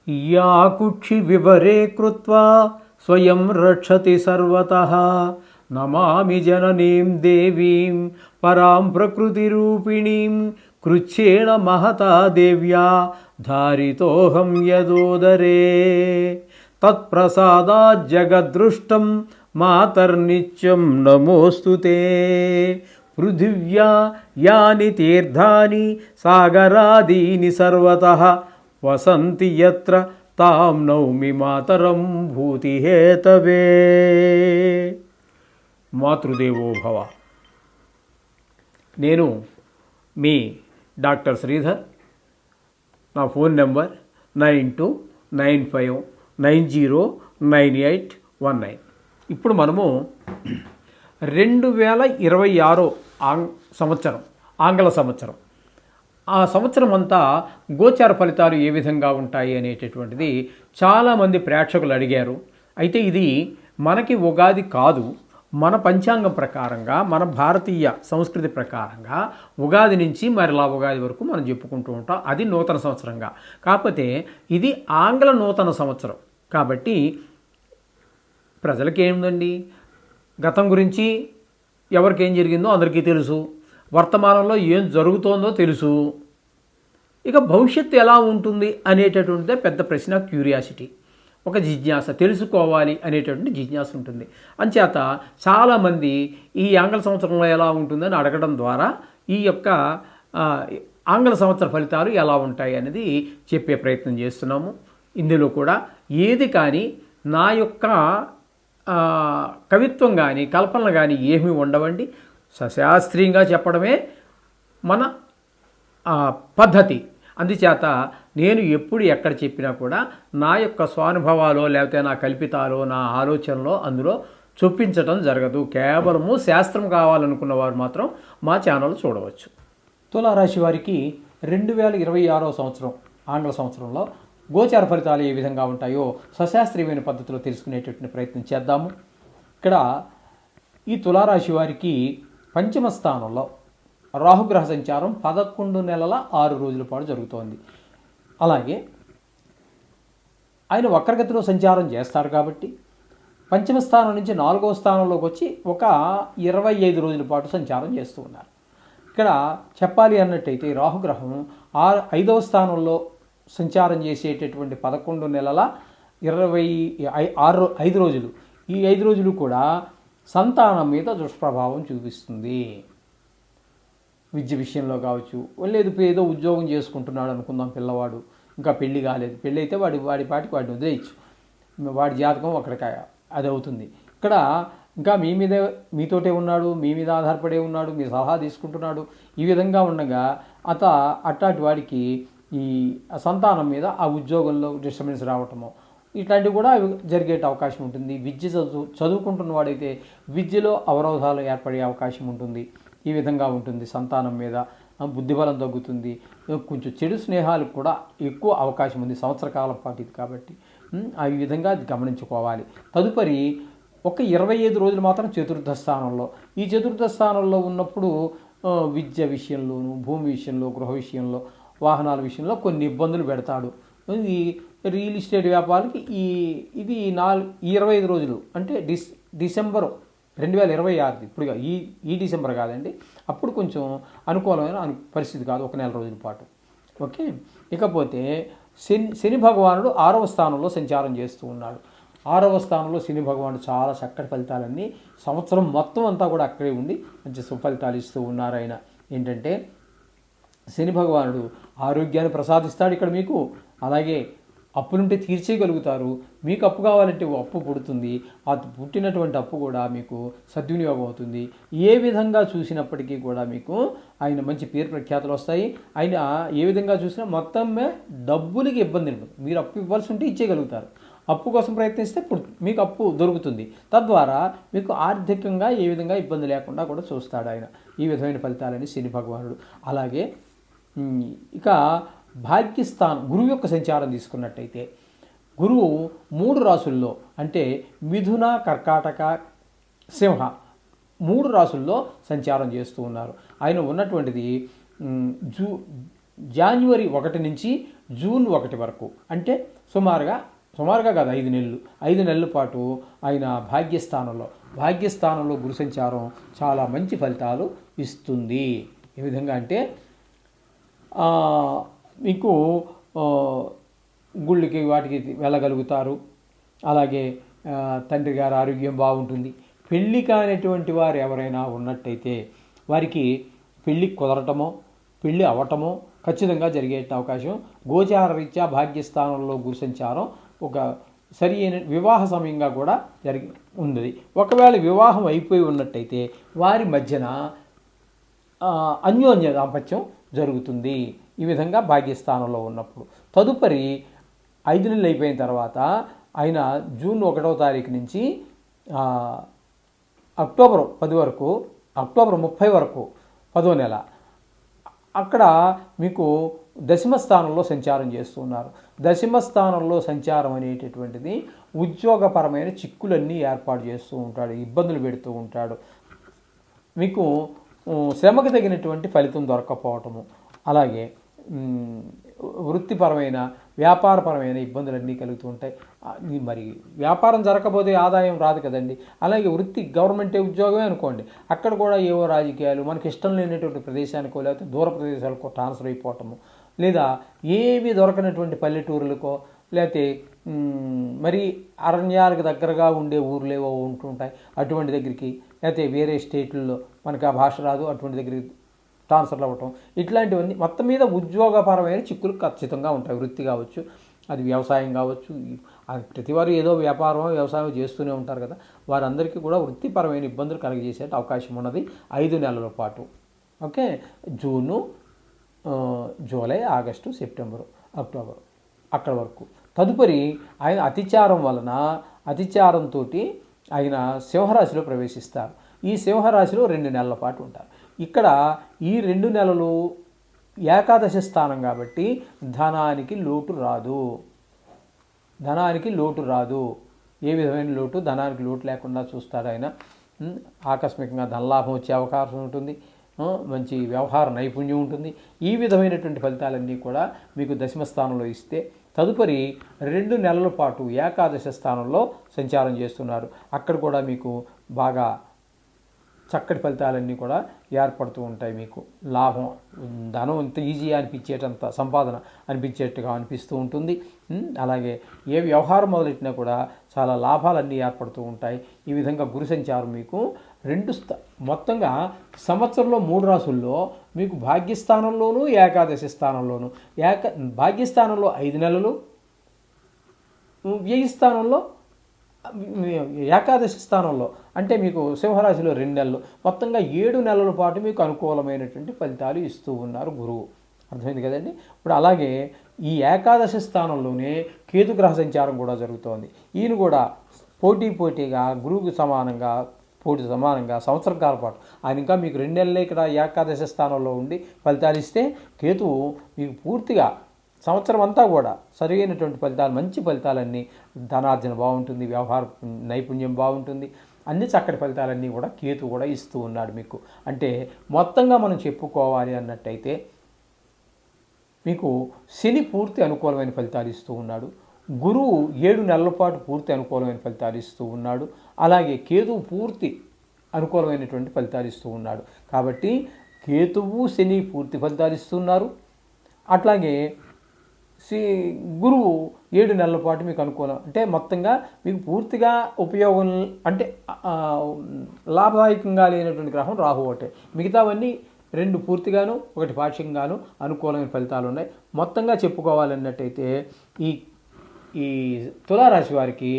या कुक्षि विवरे कृत्वा स्वयं रक्षति सर्वतः नमामि जननीं देवीं परां प्रकृतिरूपिणीं कृच्छ्रेण महता देव्या धारितोऽहं यदोदरे तत्प्रसादाज्जगद्दृष्टं मातर्नित्यं नमोऽस्तु ते पृथिव्या यानि तीर्थानि सागरादीनि सर्वतः वसन्ति यत्र तां नौमि मातरं भूतिहेतवे మాతృదేవో భవ. నేను మీ డాక్టర్ శ్రీధర్. నా ఫోన్ నెంబర్ 9295909819. ఇప్పుడు మనము 2026 సంవత్సరం ఆంగ్ల సంవత్సరం, ఆ సంవత్సరం అంతా గోచార ఫలితాలు ఏ విధంగా ఉంటాయి అనేటటువంటిది చాలామంది ప్రేక్షకులు అడిగారు. అయితే ఇది మనకి ఉగాది కాదు, మన పంచాంగం ప్రకారంగా, మన భారతీయ సంస్కృతి ప్రకారంగా ఉగాది నుంచి మరలా ఉగాది వరకు మనం చెప్పుకుంటూ ఉంటాం. అది నూతన సంవత్సరంగా. కాకపోతే ఇది ఆంగ్ల నూతన సంవత్సరం కాబట్టి ప్రజలకి ఏముందండి, గతం గురించి ఎవరికేం జరిగిందో అందరికీ తెలుసు, వర్తమానంలో ఏం జరుగుతోందో తెలుసు. ఇక భవిష్యత్తు ఎలా ఉంటుంది అనేటటువంటిదే పెద్ద ప్రశ్న, క్యూరియాసిటీ, ఒక జిజ్ఞాస, తెలుసుకోవాలి అనేటటువంటి జిజ్ఞాస ఉంటుంది. అంచేత చాలామంది ఈ ఆంగ్ల సంవత్సరంలో ఎలా ఉంటుందని అడగడం ద్వారా ఈ యొక్క ఆంగ్ల సంవత్సర ఫలితాలు ఎలా ఉంటాయి అనేది చెప్పే ప్రయత్నం చేస్తున్నాము. ఇందులో కూడా ఏది కానీ నా యొక్క కవిత్వం కానీ కల్పనలు కానీ ఏమీ ఉండవండి. సశాస్త్రీయంగా చెప్పడమే మన పద్ధతి. అందుచేత నేను ఎప్పుడు ఎక్కడ చెప్పినా కూడా నా యొక్క స్వానుభవాలో లేకపోతే నా కల్పితాలో నా ఆలోచనలో అందులో చొప్పించడం జరగదు. కేవలము శాస్త్రం కావాలనుకున్న వారు మాత్రం మా ఛానల్ చూడవచ్చు. తులారాశి వారికి 2026 సంవత్సరం ఆంగ్ల సంవత్సరంలో గోచార ఫలితాలు ఏ విధంగా ఉంటాయో సశాస్త్రీయమైన పద్ధతిలో తెలుసుకునేటటువంటి ప్రయత్నం చేద్దాము. ఇక్కడ ఈ తులారాశి వారికి పంచమ స్థానంలో రాహుగ్రహ సంచారం 11 నెలల 6 రోజుల పాటు జరుగుతోంది. అలాగే ఆయన వక్రగతిలో సంచారం చేస్తారు కాబట్టి పంచమ స్థానం నుంచి 4వ స్థానంలోకి వచ్చి ఒక 25 రోజుల పాటు సంచారం చేస్తూ ఉన్నారు. ఇక్కడ చెప్పాలి అన్నట్టయితే రాహుగ్రహం 5వ స్థానంలో సంచారం చేసేటటువంటి 11 నెలల 5 రోజులు, ఈ 5 రోజులు కూడా సంతానం మీద దుష్ప్రభావం చూపిస్తుంది. విద్య విషయంలో కావచ్చు, లేదు ఏదో ఉద్యోగం చేసుకుంటున్నాడు అనుకుందాం, పిల్లవాడు ఇంకా పెళ్లి కాలేదు, పెళ్ళి అయితే వాడి పాటికి వాడిని వదిలేయచ్చు, వాడి జాతకం అక్కడికి అది అవుతుంది. ఇక్కడ ఇంకా మీతోటే ఉన్నాడు, మీ మీద ఆధారపడే ఉన్నాడు, మీ సలహా తీసుకుంటున్నాడు. ఈ విధంగా ఉండగా అట్లాంటి వాడికి ఈ సంతానం మీద ఆ ఉద్యోగంలో డిస్టర్బెన్స్ రావటము ఇట్లాంటివి కూడా జరిగే అవకాశం ఉంటుంది. విద్య చదువుకుంటున్న వాడైతే విద్యలో అవరోధాలు ఏర్పడే అవకాశం ఉంటుంది. ఈ విధంగా ఉంటుంది. సంతానం మీద బుద్ధిబలం తగ్గుతుంది. కొంచెం చెడు స్నేహాలకు కూడా ఎక్కువ అవకాశం ఉంది సంవత్సర కాలం పాటు ఇది కాబట్టి ఆ విధంగా గమనించుకోవాలి. తదుపరి ఒక 25 రోజులు మాత్రం చతుర్థ స్థానంలో, ఈ చతుర్థ స్థానంలో ఉన్నప్పుడు విద్య విషయంలోను, భూమి విషయంలో, గృహ విషయంలో, వాహనాల విషయంలో కొన్ని ఇబ్బందులు పెడతాడు. ఈ రియల్ ఎస్టేట్ వ్యాపారాలకి ఇది 25 రోజులు అంటే డిసెంబర్ 2026 ఇప్పుడు ఈ డిసెంబర్ కాదండి, అప్పుడు కొంచెం అనుకూలమైన పరిస్థితి కాదు, ఒక నెల రోజుల పాటు. ఓకే. ఇకపోతే శని భగవానుడు 6వ స్థానంలో సంచారం చేస్తూ ఉన్నాడు. 6వ స్థానంలో శని భగవానుడు చాలా చక్కటి ఫలితాలన్నీ సంవత్సరం మొత్తం అంతా కూడా అక్కడే ఉండి మంచి సుఫలితాలు ఇస్తూ ఉన్నారు. ఆయన ఏంటంటే శని భగవానుడు ఆరోగ్యాన్ని ప్రసాదిస్తాడు ఇక్కడ మీకు. అలాగే అప్పులుంటే తీర్చేయగలుగుతారు. మీకు అప్పు కావాలంటే అప్పు పుడుతుంది. ఆ పుట్టినటువంటి అప్పు కూడా మీకు సద్వినియోగం అవుతుంది. ఏ విధంగా చూసినప్పటికీ కూడా మీకు ఆయన మంచి పేరు ప్రఖ్యాతులు వస్తాయి. ఆయన ఏ విధంగా చూసినా మొత్తమే డబ్బులకి ఇబ్బంది ఉండదు. మీరు అప్పు ఇవ్వాల్సి ఉంటే ఇచ్చేయగలుగుతారు. అప్పు కోసం ప్రయత్నిస్తే మీకు అప్పు దొరుకుతుంది. తద్వారా మీకు ఆర్థికంగా ఏ విధంగా ఇబ్బంది లేకుండా కూడా చూస్తాడు ఆయన. ఈ విధమైన ఫలితాలని శని భగవానుడు. అలాగే ఇక భాగ్యస్థానం గురువు యొక్క సంచారం తీసుకున్నట్టయితే గురువు 3 రాసుల్లో అంటే మిథున, కర్కాటక, సింహ 3 రాసుల్లో సంచారం చేస్తూ ఉన్నారు. ఆయన ఉన్నటువంటిది జనవరి 1 నుంచి జూన్ 1 వరకు అంటే సుమారుగా కాదు 5 నెలలు 5 నెలల పాటు ఆయన భాగ్యస్థానంలో గురు సంచారం చాలా మంచి ఫలితాలు ఇస్తుంది. ఏ విధంగా అంటే మీకు గుళ్ళకి వాటికి వెళ్ళగలుగుతారు. అలాగే తండ్రి గారి ఆరోగ్యం బాగుంటుంది. పెళ్ళి కానిటువంటి వారు ఎవరైనా ఉన్నట్టయితే వారికి పెళ్ళి కుదరటమో పెళ్ళి అవ్వటమో ఖచ్చితంగా జరిగే అవకాశం గోచార రీత్యా భాగ్యస్థానంలో గురు సంచారం ఒక సరి అయిన వివాహ సమయంగా కూడా ఉంది. ఒకవేళ వివాహం అయిపోయి ఉన్నట్టయితే వారి మధ్యన అన్యోన్య దాంపత్యం జరుగుతుంది. ఈ విధంగా భాగ్యస్థానంలో ఉన్నప్పుడు తదుపరి 5 నెలలు అయిపోయిన తర్వాత ఆయన జూన్ 1వ తారీఖు నుంచి అక్టోబర్ 10 వరకు, అక్టోబర్ 30 వరకు 10వ నెల అక్కడ మీకు దశమ స్థానంలో సంచారం చేస్తున్నారు. దశమ స్థానంలో సంచారం అనేటటువంటిది ఉద్యోగపరమైన చిక్కులన్నీ ఏర్పాటు చేస్తూ ఉంటాడు, ఇబ్బందులు పెడుతూ ఉంటాడు. మీకు శ్రమకు తగినటువంటి ఫలితం దొరకకపోవటము, అలాగే వృత్తిపరమైన వ్యాపారపరమైన ఇబ్బందులన్నీ కలుగుతూ ఉంటాయి. మరి వ్యాపారం జరగకపోతే ఆదాయం రాదు కదండి. అలాగే వృత్తి గవర్నమెంట్ ఉద్యోగమే అనుకోండి, అక్కడ కూడా ఏవో రాజకీయాలు మనకి ఇష్టం లేనటువంటి ప్రదేశానికో లేకపోతే దూర ప్రదేశాలకో ట్రాన్స్ఫర్ అయిపోవటము, లేదా ఏమీ దొరకనటువంటి పల్లెటూరులకో లేకపోతే మరి అరణ్యాలకు దగ్గరగా ఉండే ఊర్లేవో ఉంటుంటాయి అటువంటి దగ్గరికి, లేకపోతే వేరే స్టేట్లలో మనకు ఆ భాష రాదు అటువంటి దగ్గరికి ట్రాన్స్ఫర్లు అవ్వటం, ఇట్లాంటివన్నీ మొత్తం మీద ఉద్యోగపరమైన చిక్కులు ఖచ్చితంగా ఉంటాయి. వృత్తి కావచ్చు, అది వ్యవసాయం కావచ్చు, ప్రతివారు ఏదో వ్యవసాయం చేస్తూనే ఉంటారు కదా, వారందరికీ కూడా వృత్తిపరమైన ఇబ్బందులు కలుగజేసే అవకాశం ఉన్నది 5 నెలల పాటు. Okay, June, July, August, September, October అక్కడ వరకు. తదుపరి ఆయన అతిచారంతో ఆయన సింహరాశిలో ప్రవేశిస్తారు. ఈ సింహరాశిలో 2 నెలల పాటు ఉంటారు. ఇక్కడ ఈ 2 నెలలు ఏకాదశి స్థానం కాబట్టి ధనానికి లోటు రాదు. ఏ విధమైన లోటు, ధనానికి లోటు లేకుండా చూస్తాడు ఆయన. ఆకస్మికంగా ధనలాభం వచ్చే అవకాశం ఉంటుంది. మంచి వ్యవహార నైపుణ్యం ఉంటుంది. ఈ విధమైనటువంటి ఫలితాలన్నీ కూడా మీకు దశమ స్థానంలో ఇస్తే తదుపరి 2 నెలల పాటు ఏకాదశ స్థానంలో సంచారం చేస్తున్నారు. అక్కడ కూడా మీకు బాగా చక్కటి ఫలితాలన్నీ కూడా ఏర్పడుతూ ఉంటాయి. మీకు లాభం, ధనం ఇంత ఈజీ అనిపించేటంత సంపాదన అనిపించేట్టుగా అనిపిస్తూ ఉంటుంది. అలాగే ఏ వ్యవహారం మొదలెట్టినా కూడా చాలా లాభాలన్నీ ఏర్పడుతూ ఉంటాయి. ఈ విధంగా గురు సంచారం మీకు మొత్తంగా సంవత్సరంలో 3 రాసుల్లో మీకు భాగ్యస్థానంలోనూ ఏకాదశి స్థానంలోనూ భాగ్యస్థానంలో 5 నెలలు, వ్యయ స్థానంలో ఏకాదశి స్థానంలో అంటే మీకు సింహరాశిలో 2 నెలలు, మొత్తంగా 7 నెలల పాటు మీకు అనుకూలమైనటువంటి ఫలితాలు ఇస్తూ ఉన్నారు గురువు. అర్థమైంది కదండి. ఇప్పుడు అలాగే ఈ ఏకాదశి స్థానంలోనే కేతుగ్రహ సంచారం కూడా జరుగుతోంది. ఈయన కూడా పోటీగా గురువుకి సమానంగా సంవత్సరం కాల పాటు ఆయన ఇంకా మీకు 2 నెలలే ఇక్కడ ఏకాదశి స్థానంలో ఉండి ఫలితాలు ఇస్తే కేతువు మీకు పూర్తిగా సంవత్సరం అంతా కూడా సరైనటువంటి ఫలితాలు, మంచి ఫలితాలన్నీ, ధనార్జన బాగుంటుంది, వ్యవహార నైపుణ్యం బాగుంటుంది, అన్ని చక్కటి ఫలితాలన్నీ కూడా కేతు కూడా ఇస్తూ ఉన్నాడు మీకు. అంటే మొత్తంగా మనం చెప్పుకోవాలి అన్నట్టయితే మీకు శని పూర్తి అనుకూలమైన ఫలితాలు ఇస్తూ ఉన్నాడు, గురువు 7 నెలల పాటు పూర్తి అనుకూలమైన ఫలితాలు ఇస్తూ ఉన్నాడు, అలాగే కేతువు పూర్తి అనుకూలమైనటువంటి ఫలితాలు ఇస్తూ ఉన్నాడు. కాబట్టి కేతువు శని పూర్తి ఫలితాలు ఇస్తున్నారు. అట్లాగే గురువు 7 నెలల పాటు మీకు అనుకూలం, అంటే మొత్తంగా మీకు పూర్తిగా ఉపయోగం అంటే లాభదాయకంగా లేనటువంటి గ్రహం రాహు ఒకటే. మిగతావన్నీ 2 పూర్తిగాను 1 పాక్షికంగాను అనుకూలమైన ఫలితాలు ఉన్నాయి. మొత్తంగా చెప్పుకోవాలన్నట్టయితే ఈ తులారాశి వారికి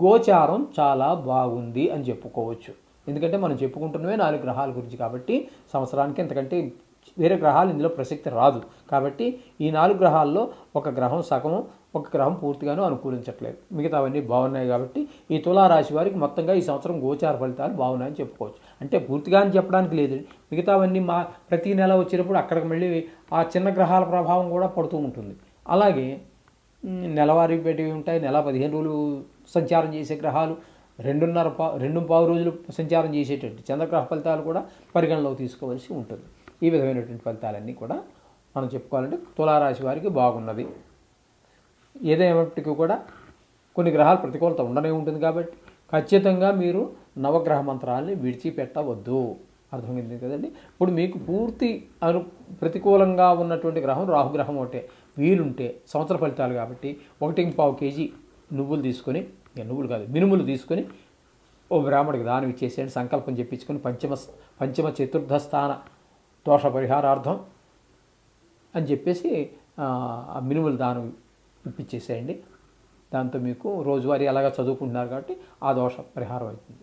గోచారం చాలా బాగుంది అని చెప్పుకోవచ్చు. ఎందుకంటే మనం చెప్పుకుంటున్నవే 4 గ్రహాల గురించి కాబట్టి సంవత్సరానికి ఎంతకంటే వేరే గ్రహాలు ఇందులో ప్రసక్తి రాదు. కాబట్టి ఈ 4 గ్రహాల్లో ఒక గ్రహం సగము, ఒక గ్రహం పూర్తిగాను అనుకూలించట్లేదు, మిగతావన్నీ బాగున్నాయి. కాబట్టి ఈ తులారాశి వారికి మొత్తంగా ఈ సంవత్సరం గోచార ఫలితాలు బాగున్నాయని చెప్పుకోవచ్చు. అంటే పూర్తిగా అని చెప్పడానికి లేదు, మిగతావన్నీ ప్రతి నెల వచ్చినప్పుడు అక్కడికి మళ్ళీ ఆ చిన్న గ్రహాల ప్రభావం కూడా పడుతూ ఉంటుంది. అలాగే నెలవారీ పెట్టివి ఉంటాయి. నెల 15 రోజులు సంచారం చేసే గ్రహాలు, 2.25 రోజులు సంచారం చేసేటట్టు చంద్రగ్రహ ఫలితాలు కూడా పరిగణలోకి తీసుకోవాల్సి ఉంటుంది. ఈ విధమైనటువంటి ఫలితాలన్నీ కూడా మనం చెప్పుకోవాలంటే తులారాశి వారికి బాగున్నది. ఏదేమైనప్పటికీ కూడా కొన్ని గ్రహాలు ప్రతికూలత ఉండనే ఉంటుంది కాబట్టి ఖచ్చితంగా మీరు నవగ్రహ మంత్రాలని విడిచిపెట్టవద్దు. అర్థమైంది కదండి. ఇప్పుడు మీకు పూర్తి ప్రతికూలంగా ఉన్నటువంటి గ్రహం రాహుగ్రహం ఒకటే. వీలుంటే సంవత్సర ఫలితాలు కాబట్టి 1.5 కేజీ నువ్వులు తీసుకొని, నువ్వులు కాదు మినుములు తీసుకొని ఓ బ్రాహ్మడికి దానం ఇచ్చేసేయండి. సంకల్పం చెప్పించుకొని పంచమ చతుర్థ స్థాన దోష పరిహారార్థం అని చెప్పేసి ఆ మినుములు దానం ఇప్పించేసేయండి. దాంతో మీకు రోజువారీ అలాగా చదువుకుంటున్నారు కాబట్టి ఆ దోష పరిహారం అవుతుంది.